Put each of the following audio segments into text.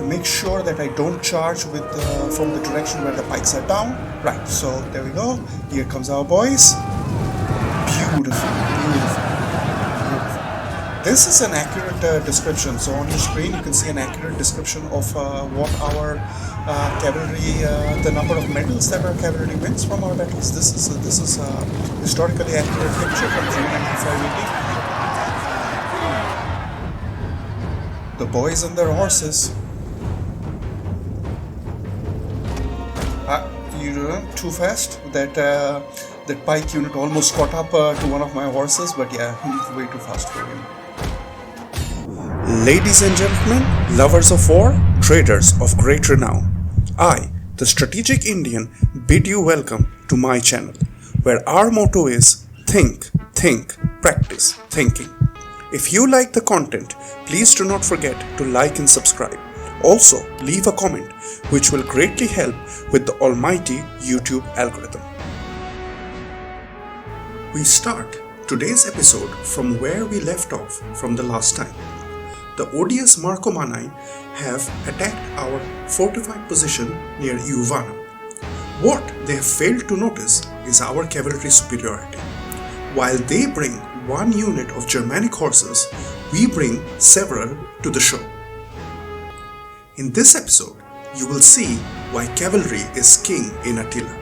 make sure that I don't charge with from the direction where the pikes are down. Right, so there we go. Here comes our boys. Beautiful. This is an accurate description. So on your screen you can see an accurate description of what our cavalry, the number of medals that our cavalry wins from our battles. This is a historically accurate picture from 395 AD. The boys and their horses. Too fast. That pike unit almost caught up to one of my horses, but yeah, he's way too fast for him. Ladies and gentlemen, lovers of war, traders of great renown, I, the Strategic Indian, bid you welcome to my channel, where our motto is think, practice thinking. If you like the content, please do not forget to like and subscribe. Also, leave a comment, which will greatly help with the almighty YouTube algorithm. We start today's episode from where we left off from the last time. The odious Marcomanni have attacked our fortified position near Iuvanum. What they have failed to notice is our cavalry superiority. While they bring one unit of Germanic horses, we bring several to the show. In this episode, you will see why cavalry is king in Attila.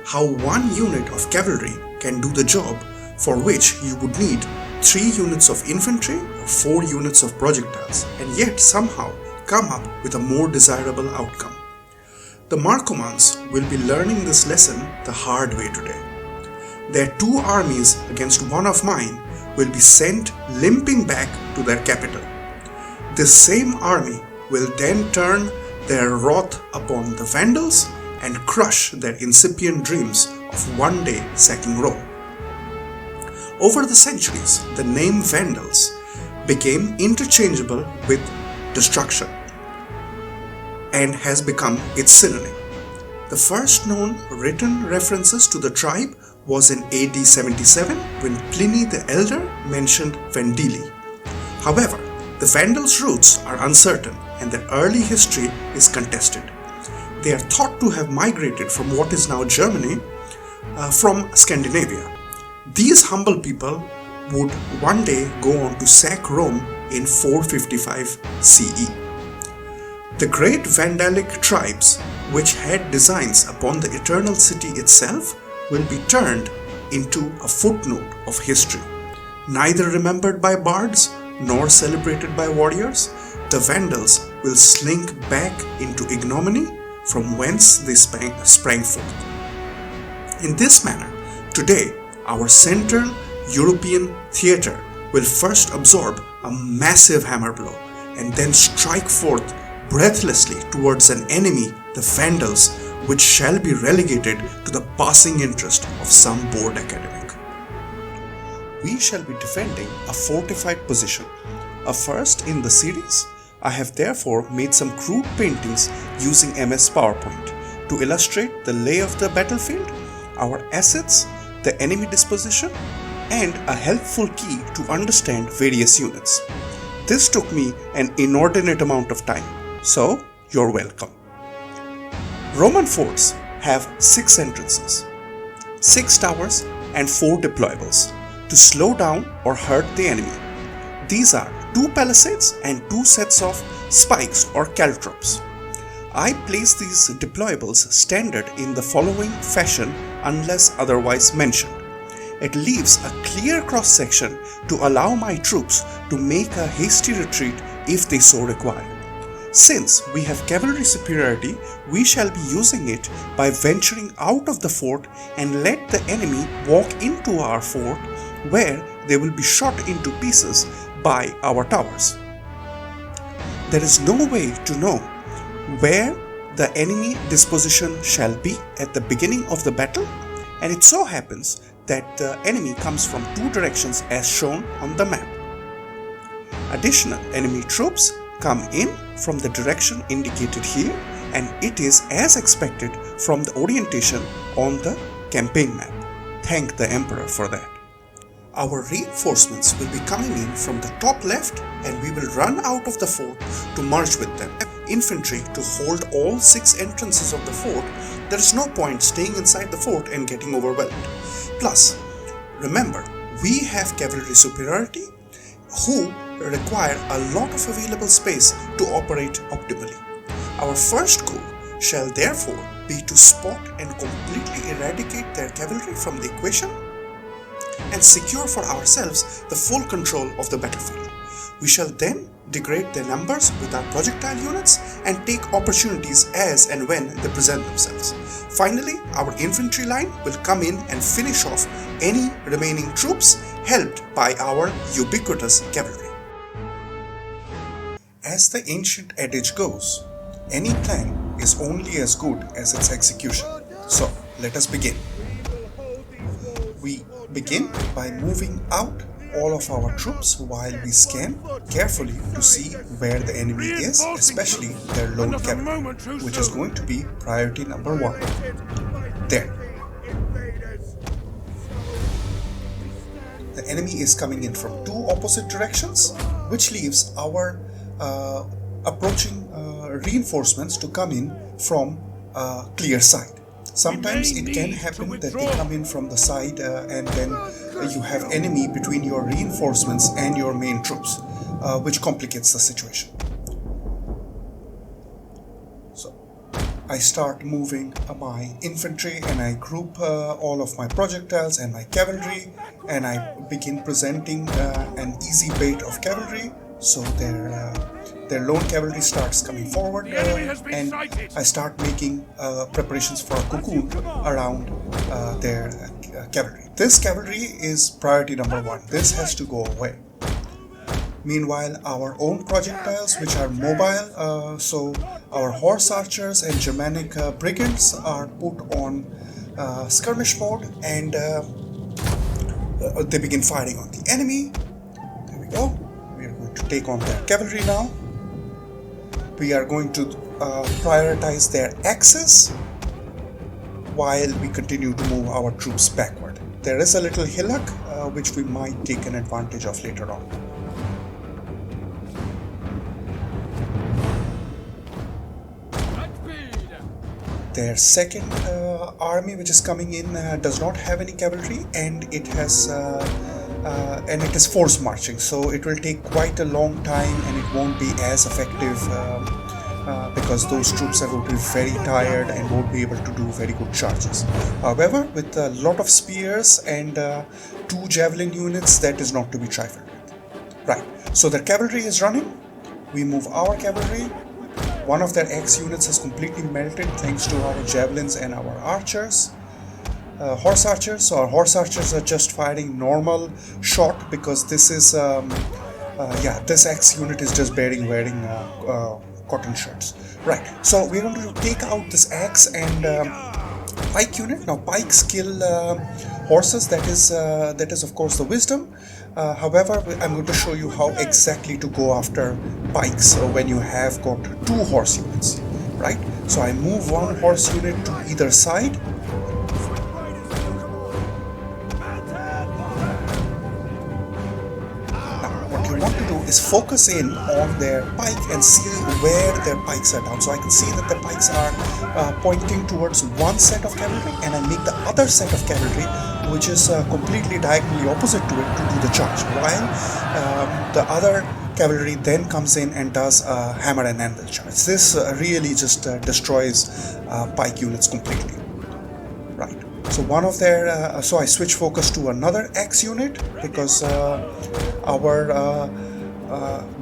How one unit of cavalry can do the job for which you would need 3 units of infantry or 4 units of projectiles, and yet somehow come up with a more desirable outcome. The Marcomans will be learning this lesson the hard way today. Their 2 armies against one of mine will be sent limping back to their capital. This same army will then turn their wrath upon the Vandals and crush their incipient dreams of one day sacking Rome. Over the centuries, the name Vandals became interchangeable with destruction and has become its synonym. The first known written references to the tribe was in AD 77 when Pliny the Elder mentioned Vandilii. However, the Vandals' roots are uncertain and their early history is contested. They are thought to have migrated from what is now Germany from Scandinavia. These humble people would one day go on to sack Rome in 455 CE. The great Vandalic tribes, which had designs upon the eternal city itself, will be turned into a footnote of history. Neither remembered by bards nor celebrated by warriors, the Vandals will slink back into ignominy from whence they sprang forth. In this manner, today, our Central European theatre will first absorb a massive hammer blow and then strike forth breathlessly towards an enemy, the Vandals, which shall be relegated to the passing interest of some bored academic. We shall be defending a fortified position, a first in the series. I have therefore made some crude paintings using MS PowerPoint to illustrate the lay of the battlefield, our assets, the enemy disposition, and a helpful key to understand various units. This took me an inordinate amount of time, so you're welcome. Roman forts have 6 entrances, 6 towers, and 4 deployables to slow down or hurt the enemy. These are 2 palisades and 2 sets of spikes or caltrops. I place these deployables standard in the following fashion unless otherwise mentioned. It leaves a clear cross-section to allow my troops to make a hasty retreat if they so require. Since we have cavalry superiority, we shall be using it by venturing out of the fort and let the enemy walk into our fort, where they will be shot into pieces by our towers. There is no way to know where the enemy disposition shall be at the beginning of the battle, and it so happens that the enemy comes from 2 directions as shown on the map. Additional enemy troops come in from the direction indicated here, and it is as expected from the orientation on the campaign map. Thank the Emperor for that. Our reinforcements will be coming in from the top left, and we will run out of the fort to merge with them infantry to hold all 6 entrances of the fort, there is no point staying inside the fort and getting overwhelmed. Plus, remember, we have cavalry superiority who require a lot of available space to operate optimally. Our first goal shall therefore be to spot and completely eradicate their cavalry from the equation and secure for ourselves the full control of the battlefield. We shall then degrade their numbers with our projectile units and take opportunities as and when they present themselves. Finally, our infantry line will come in and finish off any remaining troops helped by our ubiquitous cavalry. As the ancient adage goes, any plan is only as good as its execution. So, let us begin. We begin by moving out all of our troops while we scan carefully to see where the enemy is, especially their lone cavalry, which is going to be priority number 1. There. The enemy is coming in from 2 opposite directions, which leaves our approaching reinforcements to come in from a clear side. Sometimes it can happen that they come in from the side and then you have enemy between your reinforcements and your main troops, which complicates the situation. So I start moving my infantry and I group all of my projectiles and my cavalry, and I begin presenting an easy bait of cavalry. So their lone cavalry starts coming forward, and I start making preparations for a cocoon around their cavalry. This cavalry is priority number 1. This has to go away. Meanwhile, our own projectiles, which are mobile, so our horse archers and Germanic brigands are put on skirmish mode, and they begin firing on the enemy. There we go. We are going to take on their cavalry now. We are going to prioritize their axes while we continue to move our troops backward. There is a little hillock which we might take an advantage of later on. Their second army, which is coming in, does not have any cavalry, and it has and it is force marching, so it will take quite a long time and it won't be as effective because those troops are going to be very tired and won't be able to do very good charges. However, with a lot of spears and 2 javelin units, that is not to be trifled with. Right, so their cavalry is running. We move our cavalry. One of their X units has completely melted thanks to our javelins and our archers. Horse archers, so our horse archers are just firing normal shot because this is this X unit is just wearing cotton shirts. Right, so we're going to take out this X and pike unit. Now pikes kill horses, that is of course the wisdom. However, I'm going to show you how exactly to go after pikes when you have got 2 horse units. Right, so I move 1 horse unit to either side. Is focus in on their pike and see where their pikes are down. So I can see that the pikes are pointing towards one set of cavalry, and I make the other set of cavalry, which is completely diagonally opposite to it, to do the charge, while the other cavalry then comes in and does a hammer and anvil charge. This really just destroys pike units completely. Right. So one of their so I switch focus to another X unit because our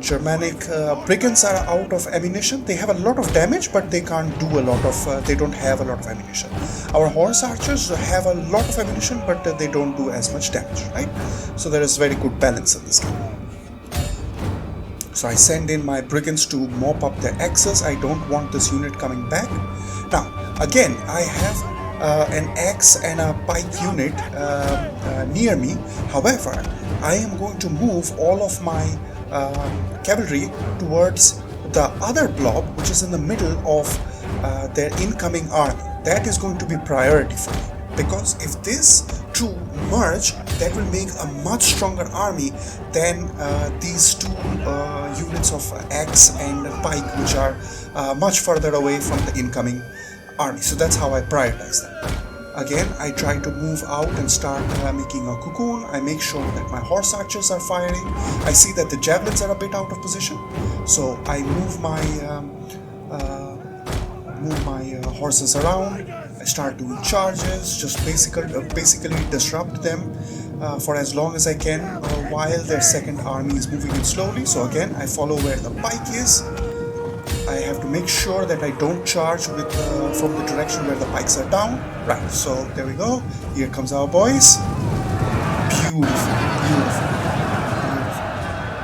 Germanic brigands are out of ammunition. They have a lot of damage, but they can't do a lot of. They don't have a lot of ammunition. Our horse archers have a lot of ammunition, but they don't do as much damage. Right? So there is very good balance in this game. So I send in my brigands to mop up their axes. I don't want this unit coming back. Now again, I have an axe and a pike unit near me. However, I am going to move all of my cavalry towards the other blob, which is in the middle of their incoming army. That is going to be priority for me, because if these two merge, that will make a much stronger army than these two units of axe and pike, which are much further away from the incoming army. So that's how I prioritize them. Again, I try to move out and start making a cocoon. I make sure that my horse archers are firing. I see that the javelins are a bit out of position, so I move my horses around. I start doing charges, just basically disrupt them for as long as I can while their second army is moving in slowly. So again, I follow where the pike is. I have to make sure that I don't charge with from the direction where the pikes are down. Right, so there we go. Here comes our boys. Beautiful, beautiful, beautiful.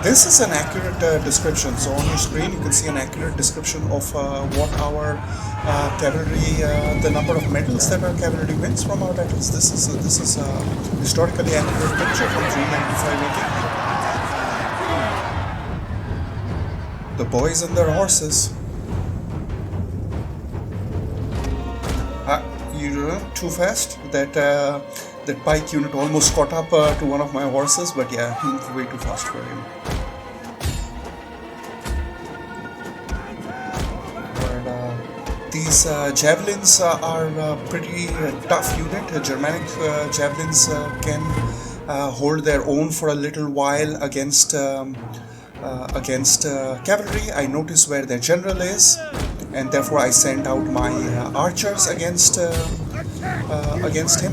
This is an accurate description. So on your screen, you can see an accurate description of what our cavalry, the number of medals that our cavalry wins from our battles. This is a historically accurate picture from 395 AD. The boys and their horses. You too fast. That pike unit almost caught up to one of my horses, but yeah, he moved way too fast for him. But these javelins are a pretty tough unit. Germanic javelins can hold their own for a little while against cavalry. I notice where their general is, and therefore I send out my archers against him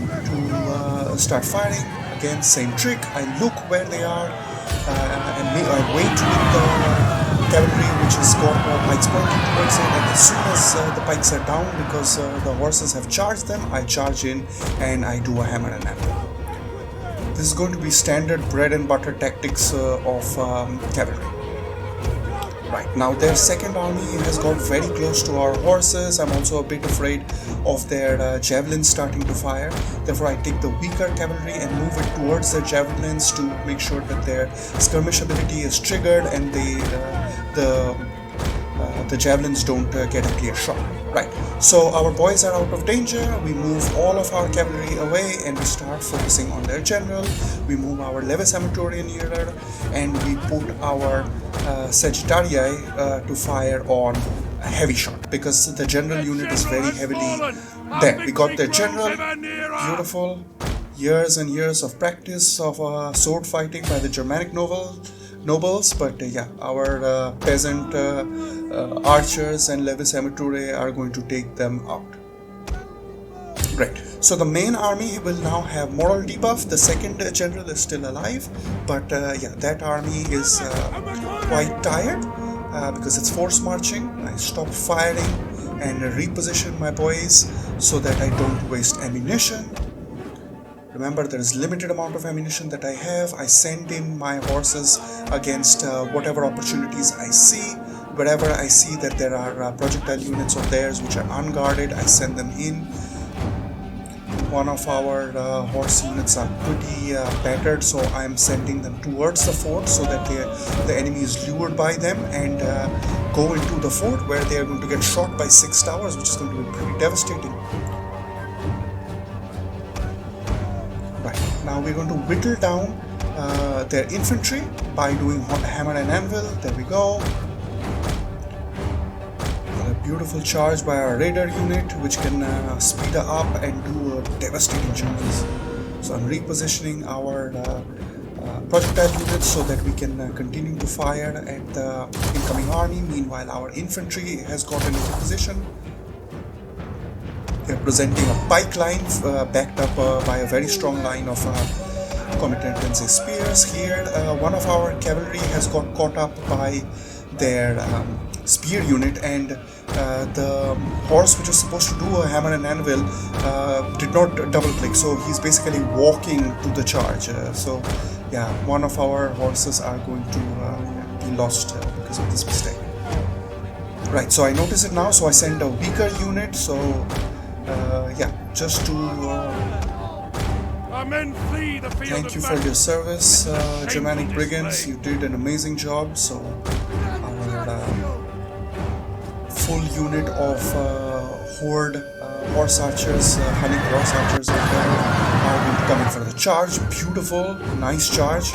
to start firing. Again, same trick. I look where they are and I wait with the cavalry, which has got pikes pointing towards it, and as soon as the pikes are down, because the horses have charged them, I charge in and I do a hammer and anvil. This is going to be standard bread and butter tactics of cavalry. Right, now their second army has got very close to our horses. I'm also a bit afraid of their javelins starting to fire. Therefore, I take the weaker cavalry and move it towards their javelins to make sure that their skirmish ability is triggered and the javelins don't get a clear shot. Right, so our boys are out of danger. We move all of our cavalry away and we start focusing on their general. We move our levis amatorian nearer and we put our Sagittarii to fire on a heavy shot, because the general unit is very heavily there. We got their general, beautiful, years and years of practice of sword fighting by the Germanic nobles, but yeah, our peasant archers and levis amatorii are going to take them out. Great. So the main army will now have moral debuff. The second general is still alive, but yeah, that army is quite tired because it's force marching. I stop firing and reposition my boys so that I don't waste ammunition. Remember, there is limited amount of ammunition that I have. I send in my horses against whatever opportunities I see. Wherever I see that there are projectile units of theirs which are unguarded, I send them in. One of our horse units are pretty battered, so I am sending them towards the fort so that the enemy is lured by them and go into the fort, where they are going to get shot by 6 towers, which is going to be pretty devastating. Right, now we're going to whittle down their infantry by doing hammer and anvil. There we go. Beautiful charge by our radar unit, which can speed up and do devastating charges. So I'm repositioning our projectile units so that we can continue to fire at the incoming army. Meanwhile, our infantry has gotten into position. They're presenting a pike line backed up by a very strong line of comitatense spears. Here, one of our cavalry has got caught up by their spear unit, and the horse which was supposed to do a hammer and anvil did not double click, so he's basically walking to the charge. So yeah, one of our horses are going to be lost because of this mistake. Right, so I notice it now, so I send a weaker unit. So yeah, just to thank you for your service, Germanic brigands. You did an amazing job. So our full unit of horde horse archers, honey horse archers are going to come in for the charge. Beautiful, nice charge.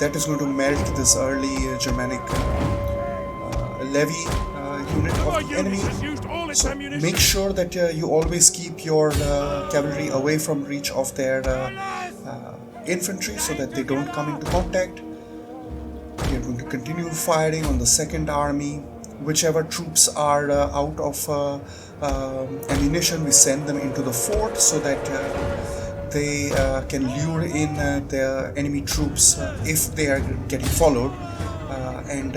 That is going to melt this early Germanic levy unit of the enemy. So make sure that you always keep your cavalry away from reach of their infantry so that they don't come into contact. We are going to continue firing on the second army. Whichever troops are out of ammunition, we send them into the fort so that they can lure in the enemy troops if they are getting followed, and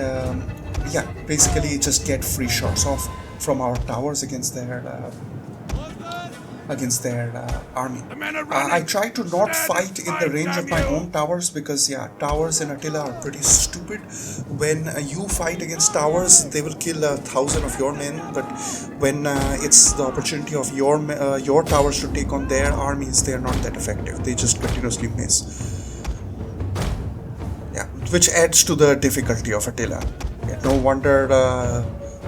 yeah, basically just get free shots off from our towers against their army. I try to not fight in the range of my own towers because yeah, towers in Attila are pretty stupid. When you fight against towers, they will kill 1,000 of your men, but when it's the opportunity of your towers to take on their armies, they are not that effective. They just continuously miss. Yeah, which adds to the difficulty of Attila. Yeah, no wonder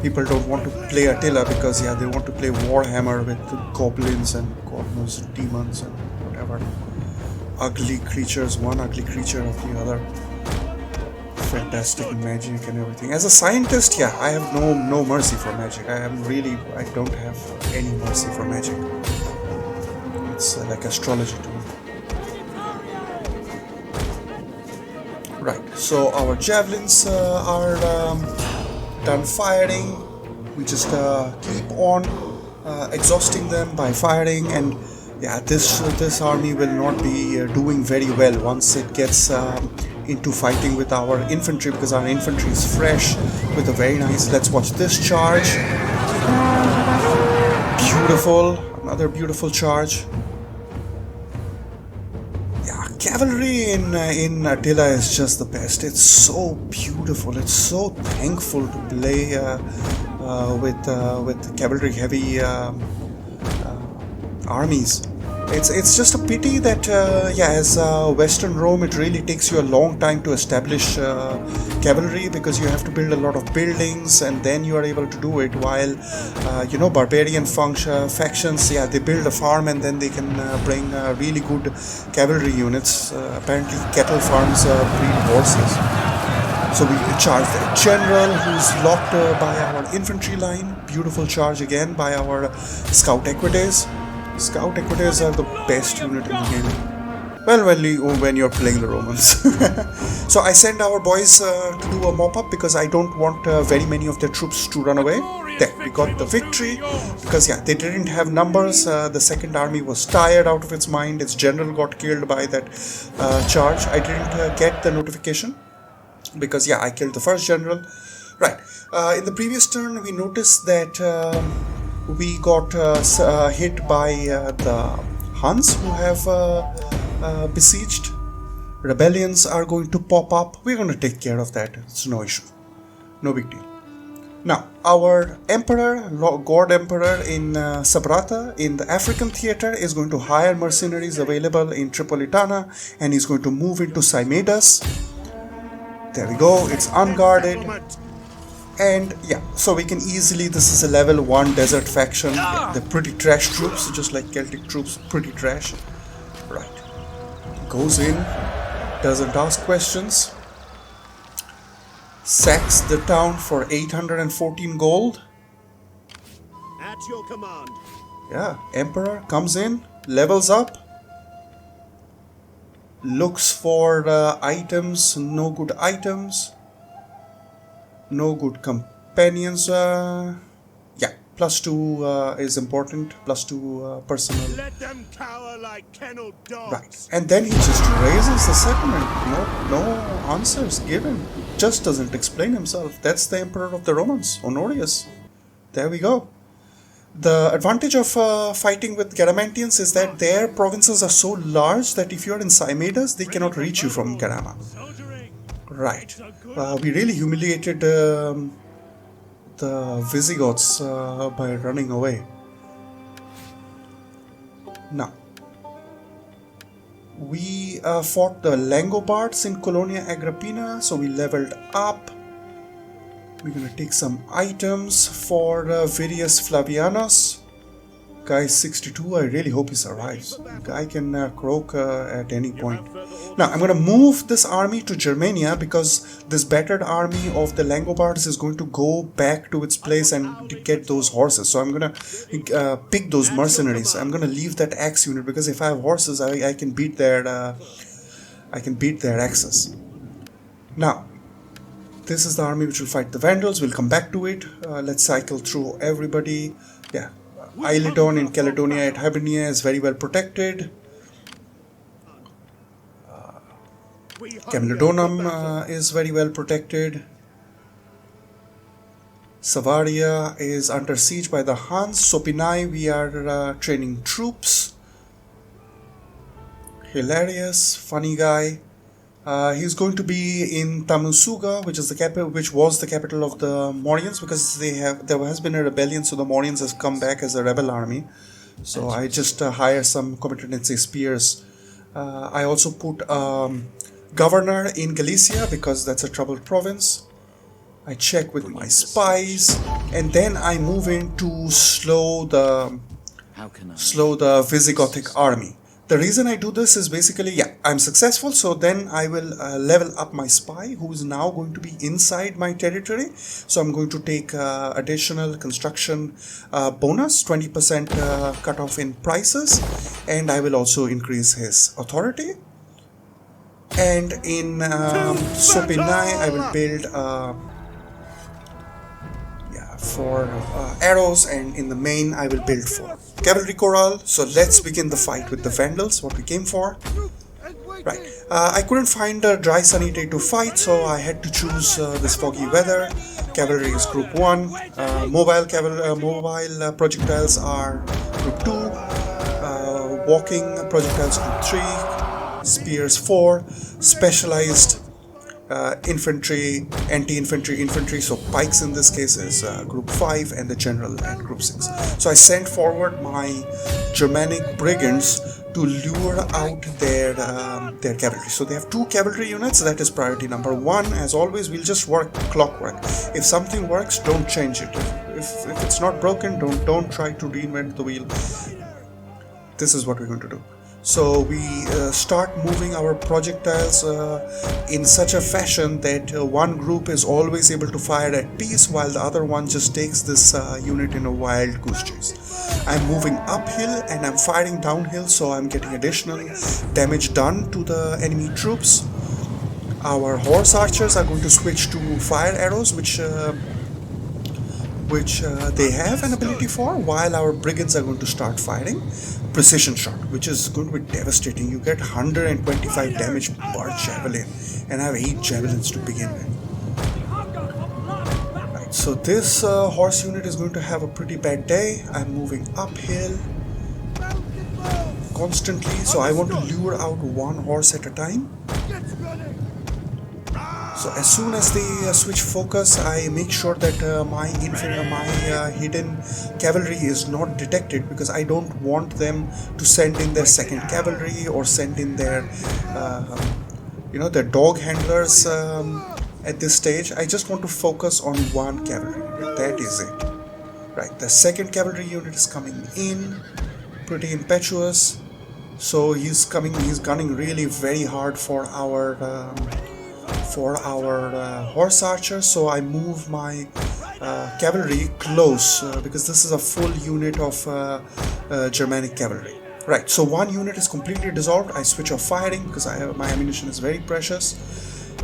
people don't want to play Attila because yeah, they want to play Warhammer with goblins and god knows demons and whatever ugly creatures, one ugly creature of the other. Fantastic magic and everything. As a scientist, yeah, I have no mercy for magic. I don't have any mercy for magic. It's like astrology to me. Right, so our javelins are done firing. We just keep on exhausting them by firing, and yeah, this army will not be doing very well once it gets into fighting with our infantry, because our infantry is fresh with a very nice. Let's watch this charge. Beautiful, another beautiful charge. Cavalry in Attila is just the best. It's so beautiful. It's so thankful to play with cavalry heavy armies. It's just a pity that yeah, as Western Rome, it really takes you a long time to establish cavalry because you have to build a lot of buildings and then you are able to do it. While you know, barbarian factions, yeah, they build a farm and then they can bring really good cavalry units. Apparently, cattle farms breed horses. So we charge the general who's locked by our infantry line. Beautiful charge again by our scout equites. Scout equites are the best unit in the game. Well, when you're playing the Romans. So I send our boys to do a mop-up because I don't want very many of their troops to run away. There, we got the victory because yeah, they didn't have numbers. The second army was tired out of its mind. Its general got killed by that charge. I didn't get the notification because yeah, I killed the first general. Right. In the previous turn, we noticed that we got hit by the Huns who have besieged. Rebellions are going to pop up. We're going to take care of that. It's no issue. No big deal. Now, our emperor, God Emperor in Sabrata, in the African theater, is going to hire mercenaries available in Tripolitana, and he's going to move into Symedas. There we go. It's unguarded. And yeah, so we can easily, this is a level 1 desert faction. Yeah, they're pretty trash troops, just like Celtic troops, pretty trash. Right. Goes in, doesn't ask questions. Sacks the town for 814 gold. At your command. Yeah, Emperor comes in, levels up. Looks for items, no good items. No good companions. Yeah, +2 is important. +2 personal. Let them cower like kennelled dogs. Right, and then he just raises the settlement. No answers given. Just doesn't explain himself. That's the emperor of the Romans, Honorius. There we go. The advantage of fighting with Garamantians is that their provinces are so large that if you are in Symedas, they cannot reach you from Garama. Right. We really humiliated the Visigoths by running away. Now, we fought the Langobards in Colonia Agrippina, so we leveled up. We're going to take some items for Virius Flavianus. Guy 62, I really hope he survives. Guy can croak at any point. Now, I'm going to move this army to Germania because this battered army of the Langobards is going to go back to its place and get those horses. So I'm going to pick those mercenaries. I'm going to leave that axe unit because if I have horses, I can beat their axes. Now, this is the army which will fight the Vandals. We'll come back to it. Let's cycle through everybody. Yeah. Eilidon in Caledonia at Hibernia is very well protected. Camulodunum is very well protected. Savaria is under siege by the Huns. Sopinai, we are training troops. Hilarious, funny guy. He's going to be in Tamusuga, which was the capital of the Mauryaans, because there has been a rebellion, so the Mauryaans has come back as a rebel army. So I just hire some competency spears. I also put governor in Galicia because that's a troubled province. I check with my spies, and then I move in to slow the Visigothic army. The reason I do this is basically, I'm successful, so then I will level up my spy, who is now going to be inside my territory. So I'm going to take additional construction bonus, 20% cutoff in prices, and I will also increase his authority. And in Sopinai, I will build 4 arrows, and in the main I will build 4 cavalry corral. So let's begin the fight with the Vandals, what we came for. Right, I couldn't find a dry sunny day to fight, so I had to choose this foggy weather. Cavalry is group 1, mobile projectiles are group 2, walking projectiles group 3, spears 4, specialized infantry, anti-infantry, infantry, so pikes in this case is group 5, and the general at group 6. So I sent forward my Germanic brigands to lure out their cavalry. So they have 2 cavalry units, that is priority number 1. As always, we'll just work clockwork. If something works, don't change it. If it's not broken, don't try to reinvent the wheel. This is what we're going to do. So we start moving our projectiles in such a fashion that one group is always able to fire at peace, while the other one just takes this unit in a wild goose chase. I'm moving uphill and I'm firing downhill, so I'm getting additional damage done to the enemy troops. Our horse archers are going to switch to fire arrows, which they have an ability for, while our brigands are going to start firing precision shot, which is going to be devastating. You get 125 damage per javelin, and I have 8 javelins to begin with. Right, so this horse unit is going to have a pretty bad day. I'm moving uphill constantly, so I want to lure out one horse at a time. So as soon as they switch focus, I make sure that my hidden cavalry is not detected, because I don't want them to send in their second cavalry or send in their their dog handlers at this stage. I just want to focus on one cavalry. That is it. Right, the second cavalry unit is coming in, pretty impetuous. So he's gunning really very hard for our horse archers. So I move my cavalry close because this is a full unit of Germanic cavalry. Right, so one unit is completely dissolved. I switch off firing because my ammunition is very precious.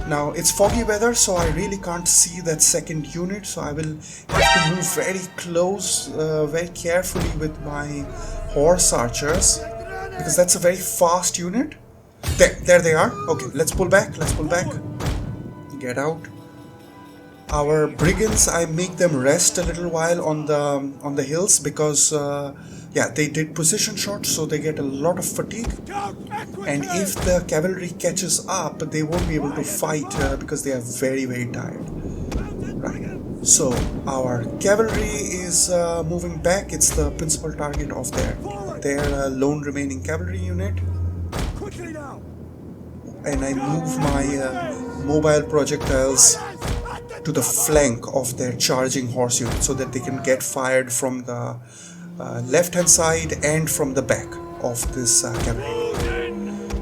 Now it's foggy weather, so I really can't see that second unit, so I will have to move very close, very carefully with my horse archers, because that's a very fast unit. There they are. Okay, let's pull back. Get out. Our brigands, I make them rest a little while on the hills, because they did precision shots, so they get a lot of fatigue, and if the cavalry catches up, they won't be able to fight because they are very, very tired. Right. So our cavalry is moving back. It's the principal target of their lone remaining cavalry unit. And I move my mobile projectiles to the flank of their charging horse unit, so that they can get fired from the left hand side and from the back of this cavalry.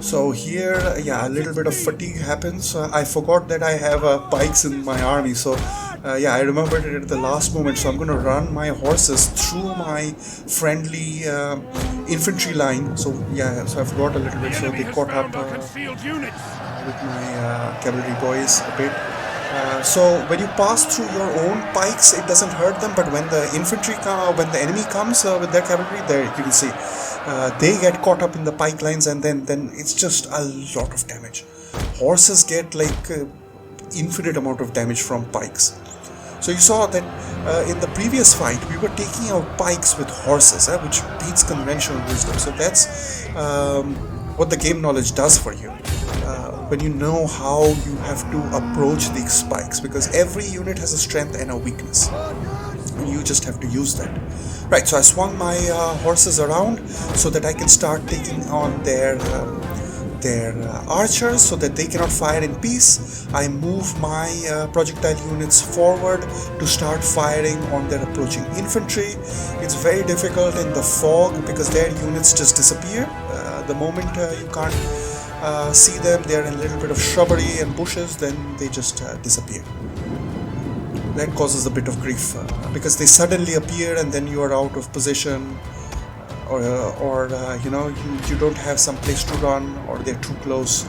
So here, yeah, a little bit of fatigue happens. I forgot that I have pikes in my army, so yeah, I remembered it at the last moment. So I'm going to run my horses through my friendly infantry line. So yeah, so I forgot a little bit. So they caught up with my cavalry boys a bit. So when you pass through your own pikes, it doesn't hurt them. But when the when the enemy comes with their cavalry, there you can see they get caught up in the pike lines, and then it's just a lot of damage. Horses get like infinite amount of damage from pikes. So you saw that in the previous fight we were taking out pikes with horses, which beats conventional wisdom. So that's what the game knowledge does for you. When you know how you have to approach these spikes, because every unit has a strength and a weakness, and you just have to use that. Right, so I swung my horses around so that I can start taking on their archers so that they cannot fire in peace. I move my projectile units forward to start firing on their approaching infantry. It's very difficult in the fog because their units just disappear. The moment you can't see them, they're in a little bit of shrubbery and bushes, then they just disappear. That causes a bit of grief because they suddenly appear and then you are out of position, or you know, you don't have some place to run, or they're too close.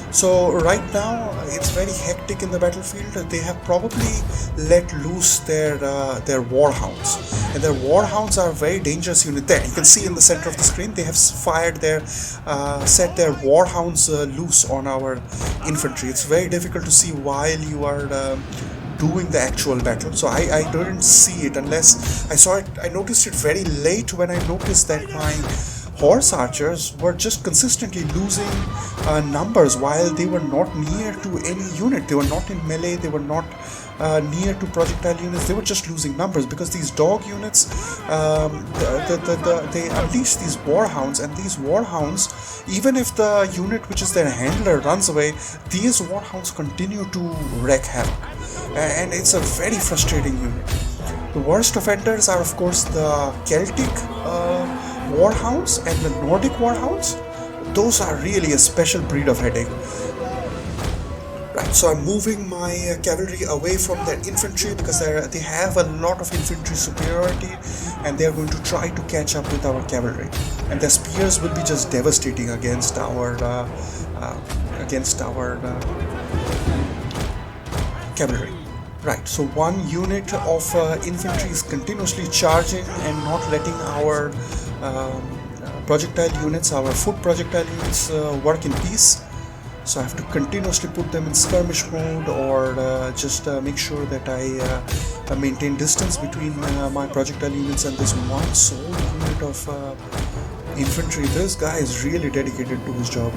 So right now it's very hectic in the battlefield. They have probably let loose their warhounds, and their warhounds are a very dangerous unit. There you can see in the center of the screen they have fired their set their warhounds loose on our infantry. It's very difficult to see while you are doing the actual battle, so I didn't see it unless I saw it. I noticed it very late when I noticed that my horse archers were just consistently losing numbers while they were not near to any unit. They were not in melee, they were not near to projectile units. They were just losing numbers because these dog units, they unleash these warhounds, and these warhounds, even if the unit which is their handler runs away, these warhounds continue to wreak havoc, and it's a very frustrating unit. The worst offenders are of course the Celtic warhounds and the Nordic warhounds. Those are really a special breed of headache. Right, so I'm moving my cavalry away from their infantry because they have a lot of infantry superiority, and they are going to try to catch up with our cavalry, and their spears will be just devastating against our cavalry. Right, so one unit of infantry is continuously charging and not letting our projectile units, our foot projectile units, work in peace. So I have to continuously put them in skirmish mode, or just make sure that I maintain distance between my projectile units and this one sole unit of infantry. This guy is really dedicated to his job.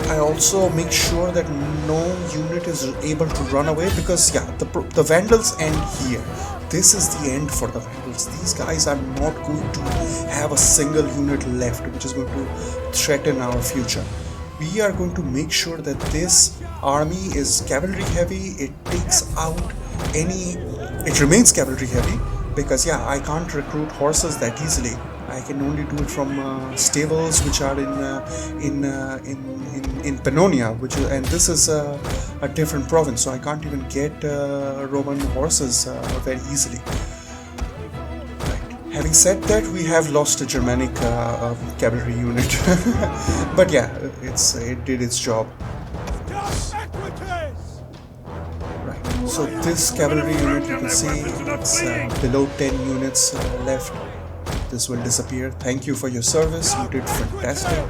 I also make sure that no unit is able to run away, because yeah, the Vandals end here. This is the end for the Vandals. These guys are not going to have a single unit left which is going to threaten our future. We are going to make sure that this army is cavalry heavy. It remains cavalry heavy, because yeah, I can't recruit horses that easily. I can only do it from stables which are in Pannonia, and this is a different province, so I can't even get Roman horses very easily. Right. Having said that, we have lost a Germanic cavalry unit, but yeah, it did its job. Right. So this cavalry unit, you can see it's below 10 units left. This will disappear. Thank you for your service. You did fantastic.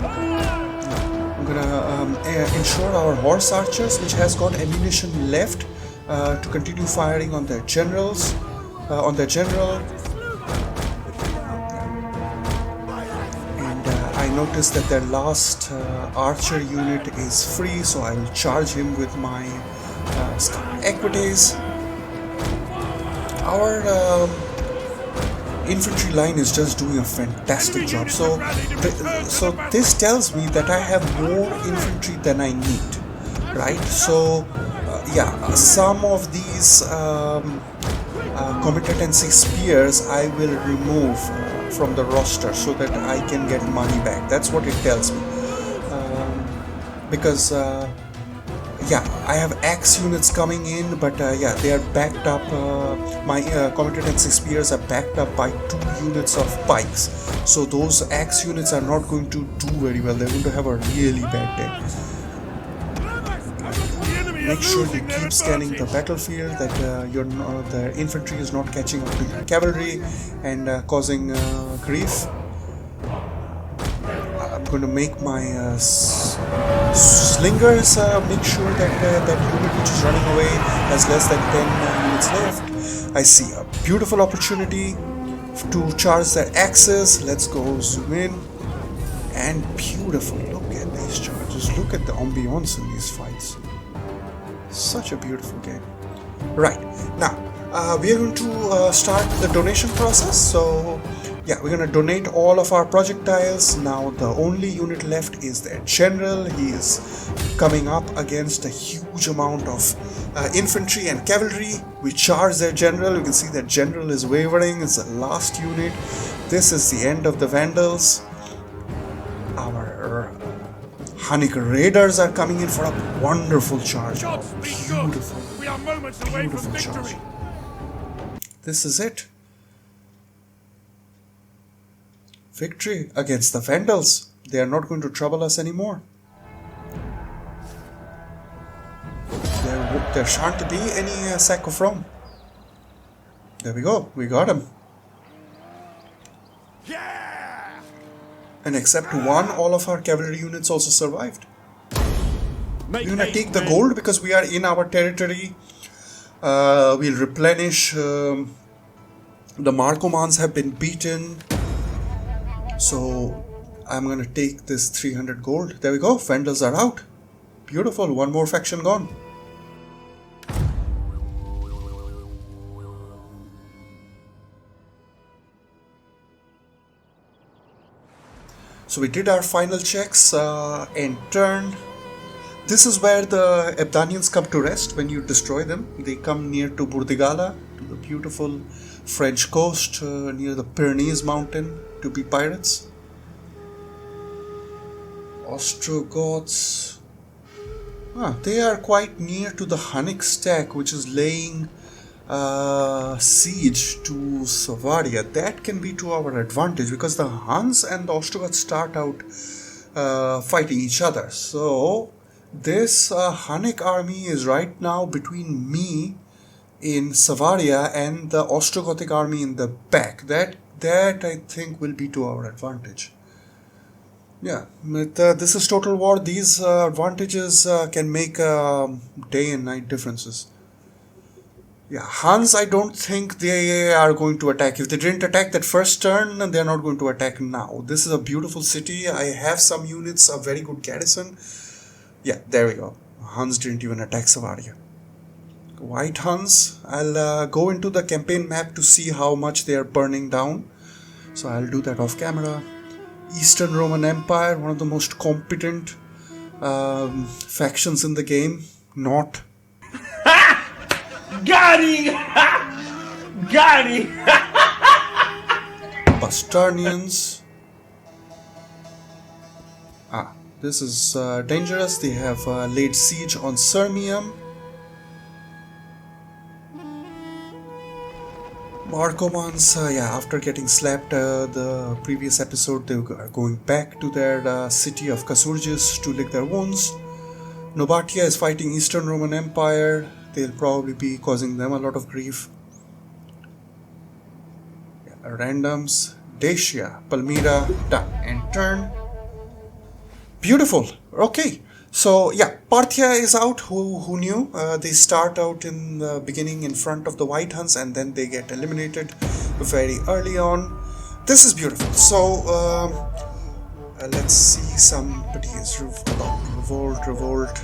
I'm gonna ensure our horse archers, which has got ammunition left, to continue firing on their generals, on their general. And I noticed that their last archer unit is free, so I will charge him with my equities. Our infantry line is just doing a fantastic job. So this tells me that I have more infantry than I need, right? So yeah, some of these competency spears I will remove from the roster so that I can get money back. That's what it tells me. Because yeah, I have axe units coming in, but yeah, they are backed up. My competency spears are backed up by 2 units of pikes. So those axe units are not going to do very well. They're going to have a really bad day. Make sure you keep scanning the battlefield, that the infantry is not catching up to your cavalry and causing grief. I'm going to make my slingers make sure that that unit which is running away has less than 10 units left. I see a beautiful opportunity to charge their axes. Let's go zoom in. And beautiful. Look at these charges. Look at the ambience in these fights. Such a beautiful game. Right, now we are going to start the donation process. So yeah, we're going to donate all of our projectiles. Now the only unit left is their general. He is coming up against a huge amount of infantry and cavalry. We charge their general. You can see that general is wavering. It's the last unit. This is the end of the Vandals. Our Hunnic raiders are coming in for a wonderful charge. Beautiful charge. This is it. Victory against the Vandals. They are not going to trouble us anymore. There shan't be any sack of Rome. There we go. We got him. And except one, all of our cavalry units also survived. We're gonna take the gold because we are in our territory. We'll replenish. The Marcomans have been beaten. So I'm gonna take this 300 gold. There we go. Vandals are out. Beautiful. One more faction gone. So we did our final checks and turn. This is where the Abdanians come to rest when you destroy them. They come near to Burdigala, to the beautiful French coast, near the Pyrenees mountain, to be pirates. Ostrogoths. They are quite near to the Hunnic stack, which is laying siege to Savaria. That can be to our advantage because the Huns and the Ostrogoths start out fighting each other. So this Hunnic army is right now between me in Savaria and the Ostrogothic army in the back. That I think will be to our advantage. Yeah, with this is total war. These advantages can make day and night differences. Yeah, Huns, I don't think they are going to attack. If they didn't attack that first turn, they are not going to attack now. This is a beautiful city. I have some units, a very good garrison. Yeah, there we go. Huns didn't even attack Savaria. White Huns, I'll go into the campaign map to see how much they are burning down. So I'll do that off camera. Eastern Roman Empire, one of the most competent factions in the game. Not. Got him! Got him! Bastarnians. This is dangerous. They have laid siege on Sirmium. Marcomans, yeah, after getting slapped the previous episode, they are going back to their city of Casurgis to lick their wounds. Nobatia is fighting Eastern Roman Empire. They'll probably be causing them a lot of grief. Yeah, randoms, Dacia, Palmyra, done, and turn. Beautiful. Okay. So yeah, Parthia is out. Who knew? They start out in the beginning in front of the White Huns and then they get eliminated very early on. This is beautiful. So let's see. Somebody is revolt.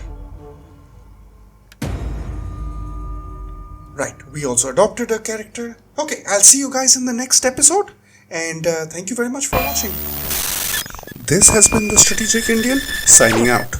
Right, we also adopted a character. Okay, I'll see you guys in the next episode. And thank you very much for watching. This has been the Strategic Indian, signing out.